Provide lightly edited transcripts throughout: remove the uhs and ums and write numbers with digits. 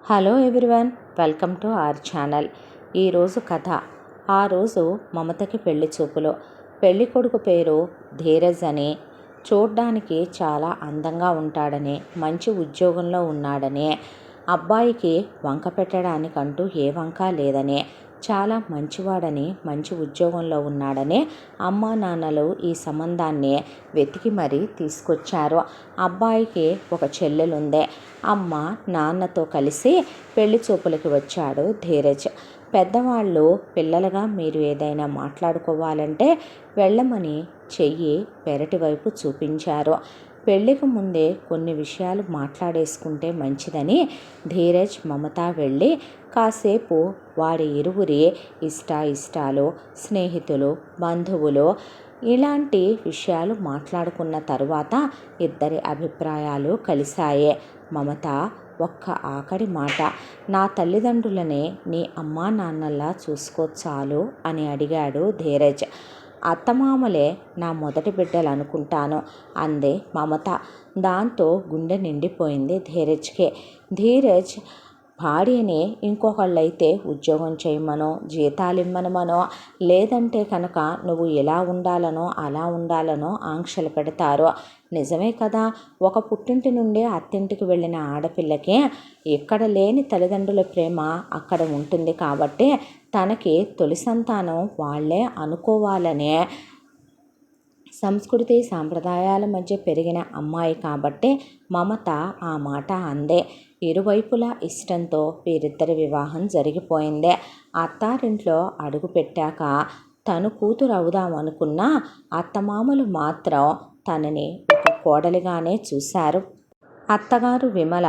Hello everyone, welcome to our channel. ఈరోజు కథ. ఆ రోజు మమతకి పెళ్లి చూపులు. పెళ్లి కొడుకు పేరు ధీరజ్ అని, చూడ్డానికి చాలా అందంగా ఉంటాడని, మంచి ఉద్యోగంలో ఉన్నాడని, అబ్బాయికి వంక పెట్టడానికంటూ ఏ వంక లేదని, చాలా మంచివాడని, మంచి ఉద్యోగంలో ఉన్నాడని అమ్మా నాన్నలు ఈ సంబంధాన్ని వెతికి మరీ తీసుకొచ్చారు. అబ్బాయికి ఒక చెల్లెలుందే. అమ్మ నాన్నతో కలిసి పెళ్లి చూపులకి వచ్చాడు ధీరజ్. పెద్దవాళ్ళు పిల్లలుగా మీరు ఏదైనా మాట్లాడుకోవాలంటే వెళ్ళమని చెయ్యి పెరటి వైపు చూపించారు. పెళ్లికి ముందే కొన్ని విషయాలు మాట్లాడేసుకుంటే మంచిదని ధీరజ్, మమత వెళ్ళి కాసేపు వారి ఇరువురి ఇష్టాలు, స్నేహితులు, బంధువులు ఇలాంటి విషయాలు మాట్లాడుకున్న తరువాత ఇద్దరి అభిప్రాయాలు కలిశాయి. మమత ఒక్క ఆఖరి మాట, నా తల్లిదండ్రులనే నీ అమ్మా నాన్నల్లా చూసుకో చాలు అని అడిగాడు ధీరజ్. అత్తమామలే నా మొదటి బిడ్డలు అనుకుంటాను అంది మమత. దాంతో గుండె నిండిపోయింది ధీరజ్కి. ధీరజ్ భార్యని ఇంకొకళ్ళైతే ఉద్యోగం చేయమనో, జీతాలిమ్మనమనో, లేదంటే కనుక నువ్వు ఇలా ఉండాలనో అలా ఉండాలనో ఆంక్షలు పెడతారు. నిజమే కదా, ఒక పుట్టింటి నుండి అత్తింటికి వెళ్ళిన ఆడపిల్లకి ఇక్కడ లేని తల్లిదండ్రుల ప్రేమ అక్కడ ఉంటుంది. కాబట్టి తనకి తొలి సంతానం వాళ్ళే అనుకోవాలనే సంస్కృతి సాంప్రదాయాల మధ్య పెరిగిన అమ్మాయి కాబట్టి మమత ఆ మాట అందే. ఇరువైపులా ఇష్టంతో వీరిద్దరి వివాహం జరిగిపోయింది. అత్తారింట్లో అడుగు పెట్టాక తను కూతురు అవుదామనుకున్నా అత్తమామలు మాత్రం తనని ఒక కోడలిగానే చూశారు. అత్తగారు విమల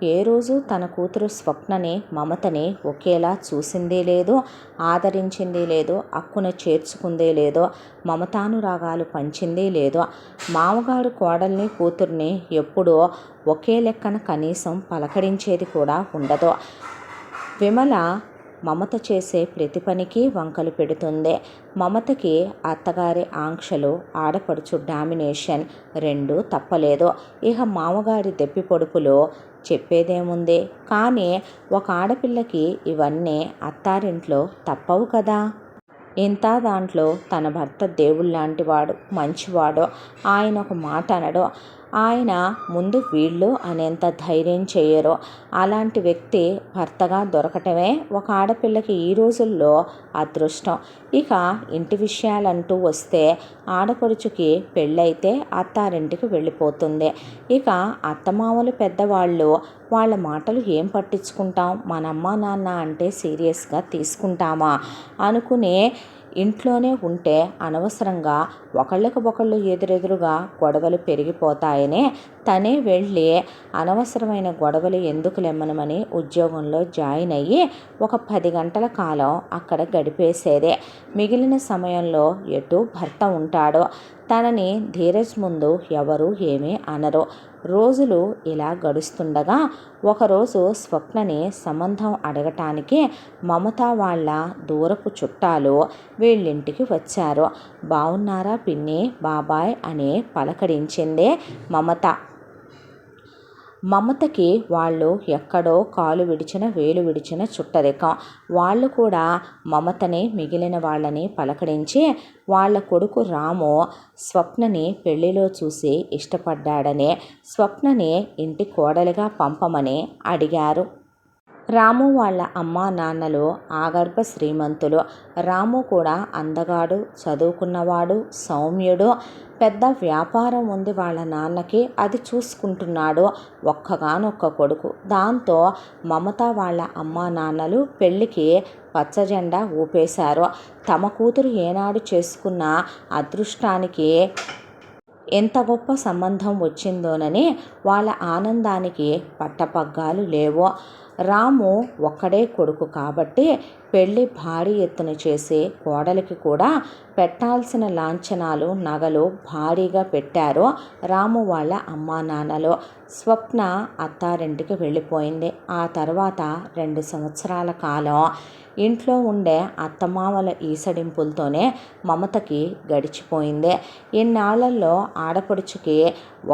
ఏ రోజు తన కూతురు స్వప్నని, మమతని ఒకేలా చూసిందే లేదు, ఆదరించింది లేదు, అక్కున చేర్చుకుందే లేదు, మమతానురాగాలు పంచిందే లేదు. మామగారు కోడల్ని, కూతుర్ని ఎప్పుడూ ఒకే లెక్కన కనీసం పలకరించేది కూడా ఉండదు. విమల మమత చేసే ప్రతి పనికి వంకలు పెడుతుంది. మమతకి అత్తగారి ఆంక్షలు, ఆడపడుచు డామినేషన్ రెండూ తప్పలేదు. ఇక మామగారి దెప్పి పొడుపులు చెప్పేదేముంది. కానీ ఒక ఆడపిల్లకి ఇవన్నీ అత్తారింట్లో తప్పవు కదా. ఇంత దాంట్లో తన భర్త దేవుళ్ళలాంటివాడు, మంచివాడు. ఆయన ఒక మాట అనడు. ఆయన ముందు వీళ్ళు అనేంత ధైర్యం చేయరు. అలాంటి వ్యక్తి భర్తగా దొరకటమే ఒక ఆడపిల్లకి ఈ రోజుల్లో అదృష్టం. ఇక ఇంటి విషయాలంటూ వస్తే ఆడపడుచుకి పెళ్ళైతే అత్తారింటికి వెళ్ళిపోతుంది. ఇక అత్తమామలు పెద్దవాళ్ళు, వాళ్ళ మాటలు ఏం పట్టించుకుంటాం, మన అమ్మ నాన్న అంటే సీరియస్గా తీసుకుంటామా అనుకునే ఇంట్లోనే ఉంటే అనవసరంగా ఒకళ్ళకి ఎదురెదురుగా గొడవలు పెరిగిపోతాయని తనే వెళ్ళి అనవసరమైన గొడవలు ఎందుకు లెమ్మనమని ఉద్యోగంలో జాయిన్ అయ్యి ఒక 10 గంటల కాలం అక్కడ గడిపేసేదే. మిగిలిన సమయంలో ఎటు భర్త ఉంటాడో. తనని ధీరజ్ ముందు ఎవరు ఏమీ అనరు. రోజులు ఇలా గడుస్తుండగా ఒకరోజు స్వప్నని సంబంధం అడగటానికి మమత వాళ్ళ దూరపు చుట్టాలు వీళ్ళింటికి వచ్చారు. బాగున్నారా పిన్ని, బాబాయ్ అని పలకరించిందే మమత. మమతకి వాళ్ళు ఎక్కడో కాలు విడిచిన, వేలు విడిచిన చుట్టరికం. వాళ్ళు కూడా మమతని, మిగిలిన వాళ్ళని పలకరించి వాళ్ళ కొడుకు రాము స్వప్నని పెళ్లిలో చూసి ఇష్టపడ్డాడని, స్వప్నని ఇంటి కోడలిగా పంపమని అడిగారు. రాము వాళ్ళ అమ్మా నాన్నలు ఆగర్భ శ్రీమంతులు. రాము కూడా అందగాడు, చదువుకున్నవాడు, సౌమ్యుడు. పెద్ద వ్యాపారం ఉంది వాళ్ళ నాన్నకి, అది చూసుకుంటున్నాడు. ఒక్కగానొక్క కొడుకు. దాంతో మమత వాళ్ళ అమ్మా నాన్నలు పెళ్ళికి పచ్చజెండా ఊపేశారు. తమ కూతురు ఏనాడు చేసుకున్న అదృష్టానికి ఎంత గొప్ప సంబంధం వచ్చిందోనని వాళ్ళ ఆనందానికి పట్టపగ్గాలు లేవు. రాము ఒక్కడే కొడుకు కాబట్టి పెళ్ళి భారీ ఎత్తున చేసి కోడలికి కూడా పెట్టాల్సిన లాంఛనాలు, నగలు భారీగా పెట్టారు రాము వాళ్ళ అమ్మా నాన్నలు. స్వప్న అత్తారింటికి వెళ్ళిపోయింది. ఆ తర్వాత 2 సంవత్సరాల కాలం ఇంట్లో ఉండే అత్తమామల ఈసడింపులతోనే మమతకి గడిచిపోయింది. ఇన్నాళ్లలో ఆడపడుచుకి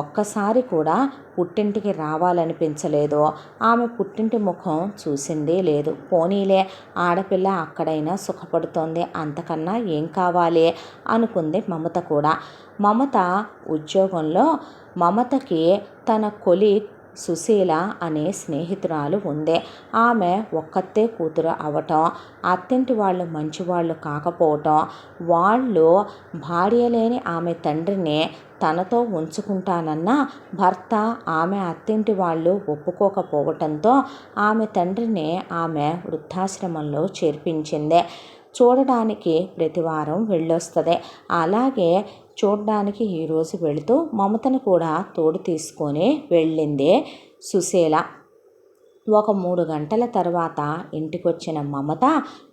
ఒక్కసారి కూడా పుట్టింటికి రావాలనిపించలేదు. ఆమె పుట్టింటి ముఖం చూసిందే లేదు. పోనీలే, ఆడపిల్ల అక్కడైనా సుఖపడుతోంది, అంతకన్నా ఏం కావాలి అనుకుంది మమత కూడా. మమత ఉద్యోగంలో మమతకి తన కొలీగ్ సుశీల అనే స్నేహితురాలు ఉంది. ఆమె ఒక్కతే కూతురు అవటం, అత్తింటి వాళ్ళు మంచివాళ్ళు కాకపోవటం, వాళ్ళు భార్య లేని ఆమె తండ్రిని తనతో ఉంచుకుంటానన్న భర్త ఆమె అత్తింటి వాళ్ళు ఒప్పుకోకపోవటంతో ఆమె తండ్రిని ఆమె వృద్ధాశ్రమంలో చేర్పించింది. చూడడానికి ప్రతివారం వెళ్ళొస్తుంది. అలాగే చూడ్డానికి ఈరోజు వెళుతూ మమతను కూడా తోడు తీసుకొని వెళ్ళింది సుశీల. ఒక 3 గంటల తర్వాత ఇంటికొచ్చిన మమత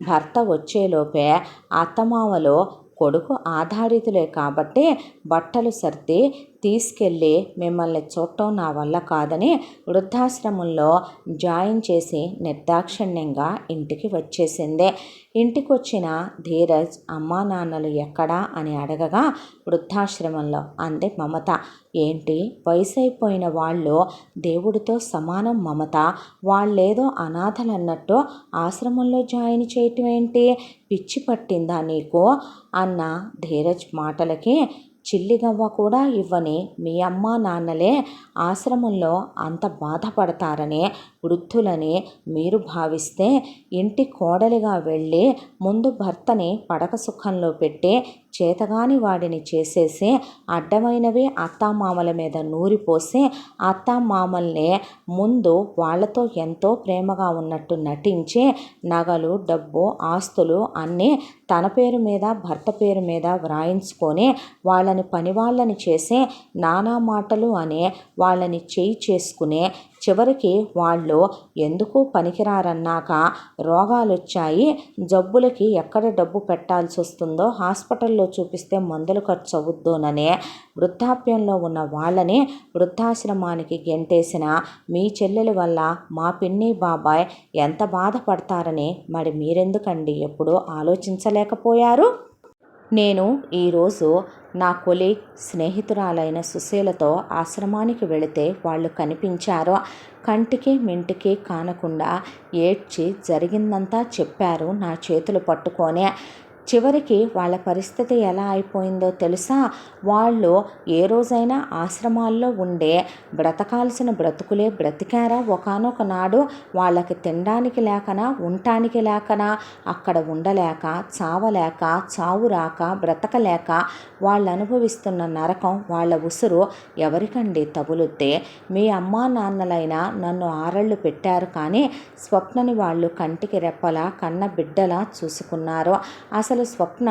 భర్త వచ్చేలోపే అత్తమామలు కొడుకు ఆధారితులే కాబట్టి బట్టలు సర్ది తీసుకెళ్ళి మిమ్మల్ని చూడటం నా వల్ల కాదని వృద్ధాశ్రమంలో జాయిన్ చేసి నిర్దాక్షిణ్యంగా ఇంటికి వచ్చేసింది. ఇంటికొచ్చిన ధీరజ్ అమ్మా నాన్నలు ఎక్కడా అని అడగగా వృద్ధాశ్రమంలో అంది మమత. ఏంటి, వయసు అయిపోయిన వాళ్ళు దేవుడితో సమానం మమత, వాళ్ళేదో అనాథలన్నట్టు ఆశ్రమంలో జాయిన్ చేయటం ఏంటి, పిచ్చి పట్టిందా నీకు అన్న ధీరజ్ మాటలకి చిల్లిగవ్వ కూడా ఇవ్వని మీ అమ్మా నాన్నలే ఆశ్రమంలో అంత బాధపడతారని వృద్ధులని మీరు భావిస్తే ఇంటి కోడలిగా వెళ్ళి ముందు భర్తని పడక సుఖంలో పెట్టి చేతగాని వాడిని చేసేసి అడ్డమైనవి అత్తామామల మీద నూరిపోసి అత్తామామల్ని ముందు వాళ్లతో ఎంతో ప్రేమగా ఉన్నట్టు నటించి నగలు డబ్బు ఆస్తులు అన్నీ తన పేరు మీద భర్త పేరు మీద వ్రాయించుకొని వాళ్ళని పనివాళ్ళని చేసి నానా మాటలు అని వాళ్ళని చేయి చేసుకుని చివరికి వాళ్ళు ఎందుకు పనికిరారన్నాక రోగాలొచ్చాయి, జబ్బులకి ఎక్కడ డబ్బు పెట్టాల్సి వస్తుందో హాస్పిటల్లో చూపిస్తే మందులు ఖర్చు అవుద్దోననే వృద్ధాప్యంలో ఉన్న వాళ్ళని వృద్ధాశ్రమానికి గెంటేసిన మీ చెల్లెల వల్ల మా పిన్ని బాబాయ్ ఎంత బాధపడతారని మరి మీరెందుకండి ఎప్పుడూ ఆలోచించలేకపోయారు? నేను ఈరోజు నా కొలీగ్ స్నేహితురాలైన సుశీలతో ఆశ్రమానికి వెళితే వాళ్ళు కనిపించారు. కంటికి మింటికి కానకుండా ఏడ్చి జరిగిందంతా చెప్పారు నా చేతులు పట్టుకొని. చివరికి వాళ్ళ పరిస్థితి ఎలా అయిపోయిందో తెలుసా? వాళ్ళు ఏ రోజైనా ఆశ్రమాల్లో ఉండే బ్రతకాల్సిన బ్రతుకులే బ్రతికారా? ఒకానొక నాడు వాళ్ళకి తినడానికి లేకనా, ఉండటానికి లేకనా, అక్కడ ఉండలేక, చావలేక, చావు రాక, బ్రతకలేక వాళ్ళు అనుభవిస్తున్న నరకం, వాళ్ళ ఉసురు ఎవరికండి తగులుద్దే? మీ అమ్మా నాన్నలైనా నన్ను ఆరళ్ళు పెట్టారు కానీ స్వప్నని వాళ్ళు కంటికి రెప్పలా కన్న బిడ్డలా చూసుకున్నారు. అసలు స్వప్న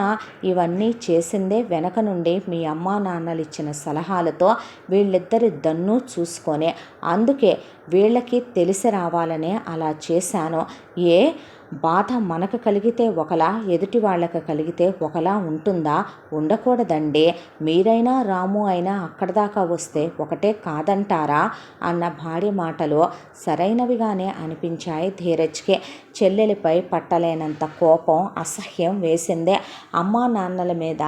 ఇవన్నీ చేసిందే వెనక నుండి మీ అమ్మా నాన్నలు ఇచ్చిన సలహాలతో వీళ్ళిద్దరి దన్ను చూసుకొని. అందుకే వీళ్ళకి తెలిసి రావాలనే అలా చేశాను. ఏ బాధ మనకు కలిగితే ఒకలా, ఎదుటి వాళ్ళకి కలిగితే ఒకలా ఉంటుందా? ఉండకూడదండి. మీరైనా రాము అయినా అక్కడి దాకా వస్తే ఒకటే కాదంటారా అన్న భార్య మాటలు సరైనవిగానే అనిపించాయి ధీరజ్కి. చెల్లెలిపై పట్టలేనంత కోపం, అసహ్యం వేసిందే. అమ్మా నాన్నల మీద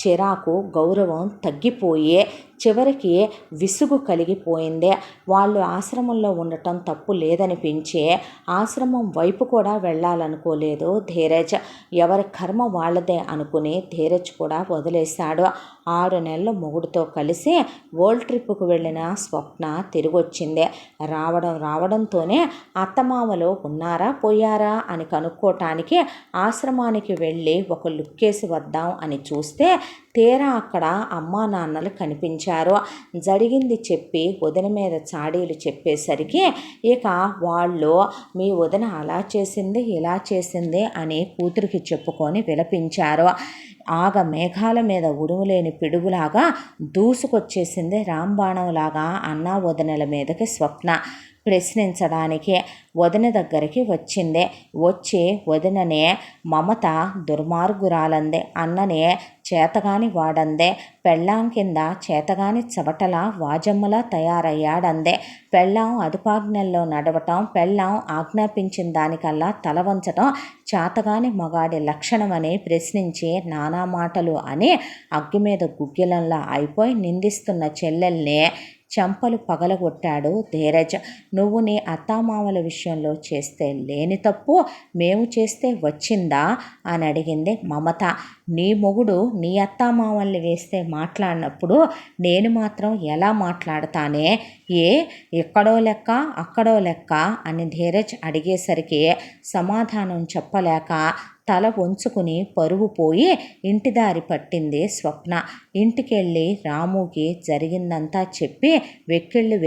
చిరాకు, గౌరవం తగ్గిపోయి చివరికి విసుగు కలిగిపోయింది. వాళ్ళు ఆశ్రమంలో ఉండటం తప్పు లేదనిపించి ఆశ్రమం వైపు కూడా వెళ్ళాలనుకోలేదు ధీరజ్. ఎవరి కర్మ వాళ్ళదే అనుకుని ధీరజ్ కూడా వదిలేశాడు. 6 నెలల మొగుడుతో కలిసి వరల్డ్ ట్రిప్కు వెళ్ళిన స్వప్న తిరిగొచ్చింది. రావడంతోనే అత్తమామలు ఉన్నారా పోయారా అని కనుక్కోటానికి ఆశ్రమానికి వెళ్ళి ఒక లుక్కేసి వద్దాం అని చూస్తే తీరా అక్కడ అమ్మా నాన్నలు కనిపించారు. జరిగింది చెప్పి వదిన మీద చాడీలు చెప్పేసరికి ఇక వాళ్ళు మీ వదిన అలా చేసింది ఇలా చేసింది అని కూతురికి చెప్పుకొని విలపించారు. ఆగ మేఘాల మీద ఉరుములేని పిడుగులాగా దూసుకొచ్చేసింది రాంబాణంలాగా అన్నా వదినల మీదకి స్వప్న. ప్రశ్నించడానికి వదిన దగ్గరికి వచ్చింది. వచ్చి వదిననే మమత దుర్మార్గురాలంది, అన్ననే చేతగాని వాడందే, పెళ్ళాం కింద చేతగాని చవటలా వాజమ్మలా తయారయ్యాడందే. పెళ్ళాం అదుపాజ్ఞల్లో నడవటం, పెళ్ళాం ఆజ్ఞాపించిన దానికల్లా తల వంచటం చేతగాని మగాడి లక్షణమని ప్రశ్నించి నానా మాటలు అని అగ్గిమీద గుగ్గిలంలా అయిపోయి నిందిస్తున్న చెల్లెల్ని చెంపలు పగలగొట్టాడు ధీరజ్. నువ్వు నీ అత్తామామల విషయంలో చేస్తే లేని తప్పు మేము చేస్తే వచ్చిందా అని అడిగింది మమత. నీ మొగుడు నీ అత్తామామల్ని వేస్తే మాట్లాడినప్పుడు నేను మాత్రం ఎలా మాట్లాడతానే? ఎక్కడో లెక్క అక్కడో లెక్క అని ధీరజ్ అడిగేసరికి సమాధానం చెప్పలేక తల వంచుకుని పరువు పోయి ఇంటిదారి పట్టింది స్వప్న. ఇంటికెళ్ళి రాముకి జరిగిందంతా చెప్పి వెక్కిళ్ళు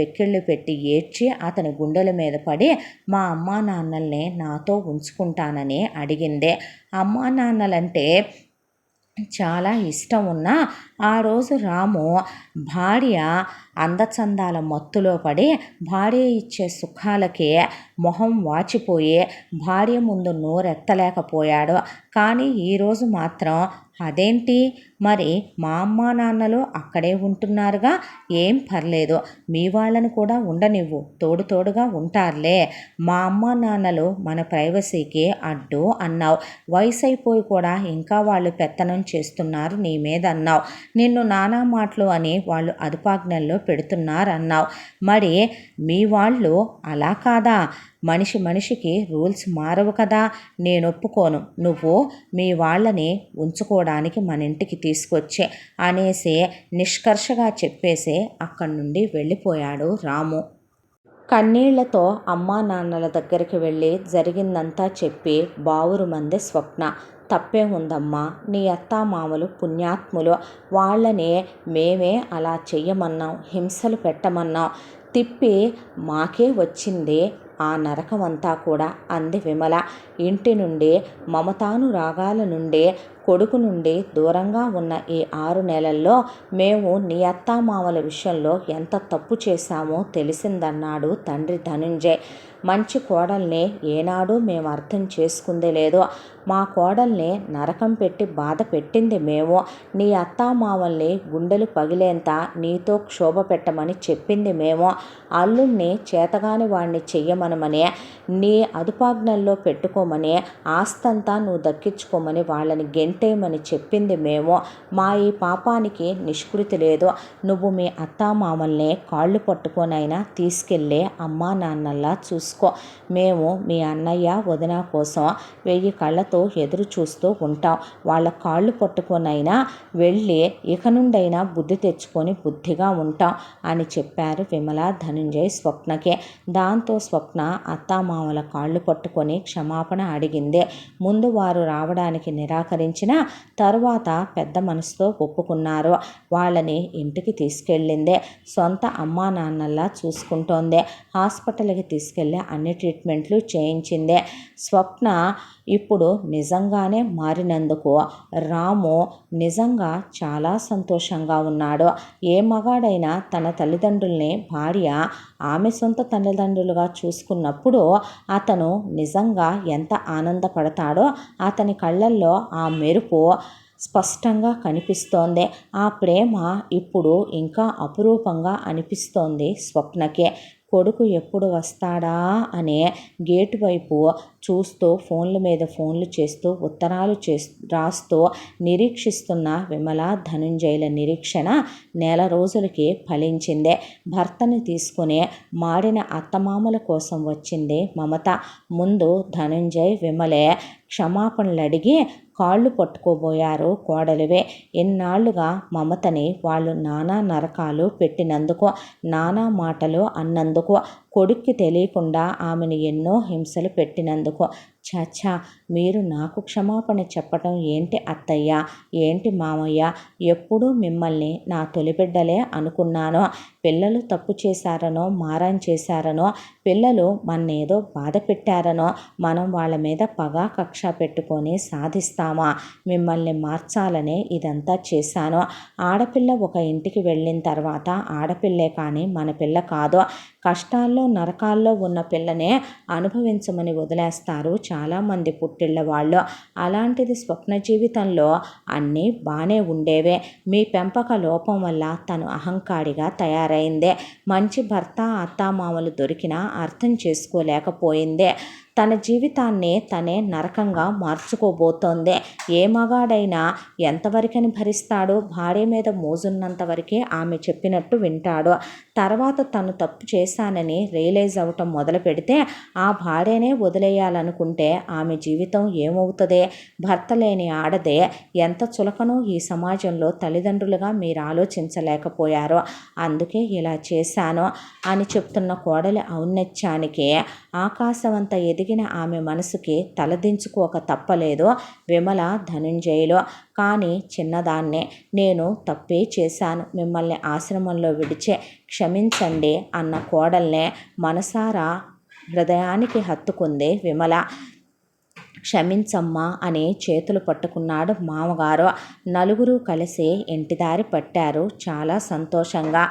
పెట్టి ఏడ్చి అతని గుండెల మీద పడి మా అమ్మా నాన్నల్ని నాతో ఉంచుకుంటానని అడిగింది. అమ్మా నాన్నలంటే చాలా ఇష్టం ఉన్నా ఆ రోజు రాము భార్య అందచందాల మత్తులో పడి భార్య ఇచ్చే సుఖాలకి మొహం వాచిపోయి భార్య ముందు నోరెత్తలేకపోయాడు. కానీ ఈరోజు మాత్రం అదేంటి మరి మా అమ్మా నాన్నలు అక్కడే ఉంటున్నారుగా, ఏం పర్లేదు, మీ వాళ్ళని కూడా ఉండనివ్వు, తోడుగా ఉంటారులే. మా అమ్మా నాన్నలు మన ప్రైవసీకి అడ్డు అన్నావు. వయసు అయిపోయి కూడా ఇంకా వాళ్ళు పెత్తనం చేస్తున్నారు నీ మీద అన్నావు. నిన్ను నానా మాటలు అని వాళ్ళు అదుపాజ్ఞల్లో పెడుతున్నారన్నావు. మరి మీ వాళ్ళు అలా కాదా? మనిషికి రూల్స్ మారవు కదా. నేను ఒప్పుకోను, నువ్వు మీ వాళ్ళని ఉంచుకోవడానికి మన ఇంటికి తీసుకొచ్చే అనేసి నిష్కర్షగా చెప్పేసి అక్కడి నుండి వెళ్ళిపోయాడు రాము. కన్నీళ్లతో అమ్మా నాన్నల దగ్గరికి వెళ్ళి జరిగిందంతా చెప్పి బావురుమంది స్వప్న. తప్పే ఉందమ్మా, నీ అత్తామామలు పుణ్యాత్ములు, వాళ్ళనే మేమే అలా చెయ్యమన్నాం, హింసలు పెట్టమన్నాం, తిప్పి మాకే వచ్చింది ఆ నరకమంతా కూడా అంది విమల. ఇంటి నుండి మమతానురాగాల నుండి కొడుకు నుండి దూరంగా ఉన్న ఈ 6 నెలల్లో మేము నీ అత్తామామల విషయంలో ఎంత తప్పు చేశామో తెలిసిందన్నాడు తండ్రి ధనుంజయ్. మంచి కోడల్ని ఏనాడు మేము అర్థం చేసుకుందే లేదు. మా కోడల్ని నరకం పెట్టి బాధ పెట్టింది మేము. నీ అత్తామామల్ని గుండెలు పగిలేంత నీతో క్షోభ పెట్టమని చెప్పింది మేము. అల్లుణ్ణి చేతగాని వాడిని చెయ్యమనమని, నీ అదుపాజ్ఞల్లో పెట్టుకోమని, ఆస్తంతా నువ్వు దక్కించుకోమని వాళ్ళని గెంటేయమని చెప్పింది మేము. మా ఈ పాపానికి నిష్కృతి లేదు. నువ్వు మీ అత్తామామల్ని కాళ్ళు పట్టుకోనైనా తీసుకెళ్ళే అమ్మా నాన్నల్లా చూసుకో. మేము మీ అన్నయ్య వదిన కోసం 1000 కళ్ళతో ఎదురు చూస్తూ ఉంటాం. వాళ్ళ కాళ్ళు పట్టుకొనైనా వెళ్ళి ఇక నుండైనా బుద్ధి తెచ్చుకొని బుద్ధిగా ఉంటాం అని చెప్పారు విమల ధనుంజయ్ స్వప్నకే. దాంతో స్వప్న అత్తామామల కాళ్ళు పట్టుకొని క్షమాపణ అడిగింది. ముందు వారు రావడానికి నిరాకరించిన తరువాత పెద్ద మనసుతో ఒప్పుకున్నారు. వాళ్ళని ఇంటికి తీసుకెళ్ళిందే. సొంత అమ్మా నాన్నల్లా చూసుకుంటోంది. హాస్పిటల్కి తీసుకెళ్ళి అన్ని ట్రీట్మెంట్లు చేయించిందే. స్వప్న ఇప్పుడు నిజంగానే మారినందుకు రాము నిజంగా చాలా సంతోషంగా ఉన్నాడు. ఏ మగాడైనా తన తల్లిదండ్రుల్ని భార్య ఆమె సొంత తల్లిదండ్రులుగా చూసుకున్నప్పుడు అతను నిజంగా ఎంత ఆనందపడతాడో అతని కళ్ళల్లో ఆ మెరుపు స్పష్టంగా కనిపిస్తోంది. ఆ ప్రేమ ఇప్పుడు ఇంకా అపురూపంగా అనిపిస్తోంది స్వప్నకే. కొడుకు ఎప్పుడు వస్తాడా అనే గేటు వైపు చూస్తూ ఫోన్ల మీద ఫోన్లు చేస్తూ ఉత్తరాలు రాస్తూ నిరీక్షిస్తున్న విమల ధనుంజయుల నిరీక్షణ నెల రోజులకి ఫలించిందే. భర్తని తీసుకుని మారిన అత్తమామల కోసం వచ్చింది మమత. ముందు ధనుంజయ్ విమలే క్షమాపణలు అడిగి కాళ్ళు పట్టుకోబోయారు కోడలివే. ఇన్నాళ్లుగా మమతని వాళ్ళు నానా నరకాలు పెట్టినందుకు, నానా మాటలు అన్నందుకు, కొడుక్కి తెలియకుండా ఆమెను ఎన్నో హింసలు పెట్టినందుకు. చచ్చా, మీరు నాకు క్షమాపణ చెప్పటం ఏంటి అత్తయ్య, ఏంటి మామయ్య? ఎప్పుడూ మిమ్మల్ని నా తొలిబిడ్డలే అనుకున్నాను. పిల్లలు తప్పు చేశారనో, మారం చేశారనో, పిల్లలు మన్నేదో బాధ పెట్టారనో మనం వాళ్ళ మీద పగా కక్ష పెట్టుకొని సాధిస్తామా? మిమ్మల్ని మార్చాలనే ఇదంతా చేశాను. ఆడపిల్ల ఒక ఇంటికి వెళ్ళిన తర్వాత ఆడపిల్లే కానీ మన పిల్ల కాదు. కష్టాల్లో స్వర్గాల్లో నరకాల్లో ఉన్న పిల్లనే అనుభవించమని వదిలేస్తారు చాలామంది పుట్టిళ్ళ వాళ్ళు. అలాంటిది స్వప్న జీవితంలో అన్నీ బాగానే ఉండేవే. మీ పెంపక లోపం వల్ల తను అహంకారిగా తయారైందే. మంచి భర్త అత్తామామలు దొరికినా అర్థం చేసుకోలేకపోయిందే. తన జీవితాన్ని తనే నరకంగా మార్చుకోబోతోంది. ఏ మగాడైనా ఎంతవరకని భరిస్తాడో? భార్య మీద మోజున్నంత వరకే ఆమె చెప్పినట్టు వింటాడు. తర్వాత తను తప్పు చేశానని రియలైజ్ అవ్వటం మొదలు పెడితే ఆ భార్యనే వదిలేయాలనుకుంటే ఆమె జీవితం ఏమవుతుందే? భర్త లేని ఆడదే ఎంత చులకనో ఈ సమాజంలో తల్లిదండ్రులుగా మీరు ఆలోచించలేకపోయారో అందుకే ఇలా చేశాను అని చెప్తున్న కోడలి ఔన్నత్యానికి ఆకాశమంత ఎదిగిన ఆమె మనసుకి తలదించుకోక తప్పలేదు విమల ధనుంజయలో. కానీ చిన్నదాన్నే, నేను తప్పే చేశాను, మిమ్మల్ని ఆశ్రమంలో విడిచే క్షమించండి అన్న కోడల్నే మనసారా హృదయానికి హత్తుకుంది విమల. క్షమించమ్మా అని చేతులు పట్టుకున్నాడు మామగారు. నలుగురు కలిసి ఇంటిదారి పట్టారు చాలా సంతోషంగా.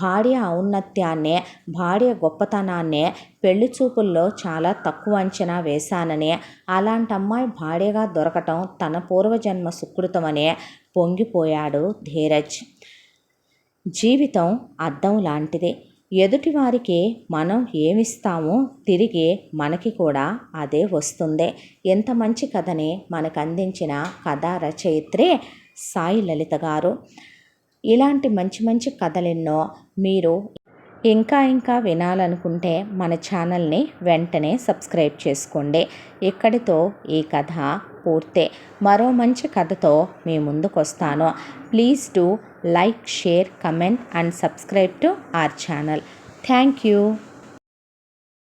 భార్య ఔన్నత్యాన్నే, భార్య గొప్పతనాన్నే పెళ్లి చూపుల్లో చాలా తక్కువ అంచనా వేశానని, అలాంటి అమ్మాయి భార్యగా దొరకటం తన పూర్వజన్మ సుకృతమని పొంగిపోయాడు ధీరజ్. జీవితం అద్దం లాంటిది. ఎదుటివారికి మనం ఏమిస్తామో తిరిగి మనకి కూడా అదే వస్తుంది. ఎంత మంచి కథని మనకు అందించిన కథా రచయిత్రి సాయి లలిత గారు. ఇలాంటి మంచి మంచి కథలెన్నో మీరు ఇంకా వినాలనుకుంటే మన ఛానల్ని వెంటనే సబ్స్క్రైబ్ చేసుకోండి. ఇక్కడితో ఈ కథ పూర్తే. మరో మంచి కథతో మీ ముందుకు వస్తాను. Please do like, share, comment and subscribe to our channel. Thank you.